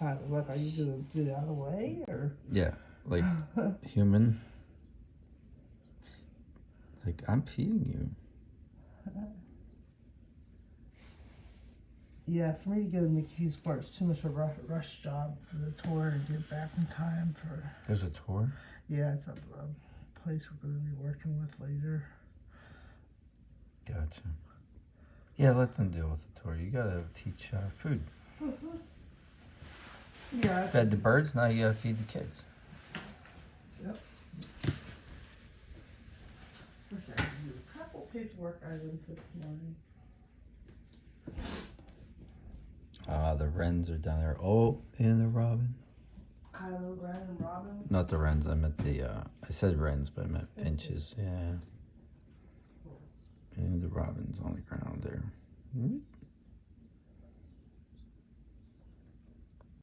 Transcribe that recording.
Like, are you gonna get out of the way, or? Yeah, like human. Like, I'm feeding you. Yeah, for me to get in the Keys Part, it's too much of a rush job for the tour to get back in time for. There's a tour? Yeah, it's a place we're going to be working with later. Gotcha. Yeah, let them deal with the tour. You gotta teach food. Yeah. Fed the birds, now you gotta feed the kids. Yep. First, I have to do a couple paperwork items this morning. The wrens are down there. Oh, and the robin. Kylo, Ren, and Robin. Not the wrens, I meant the, I said wrens, but I meant finches, yeah. And the robin's on the ground there.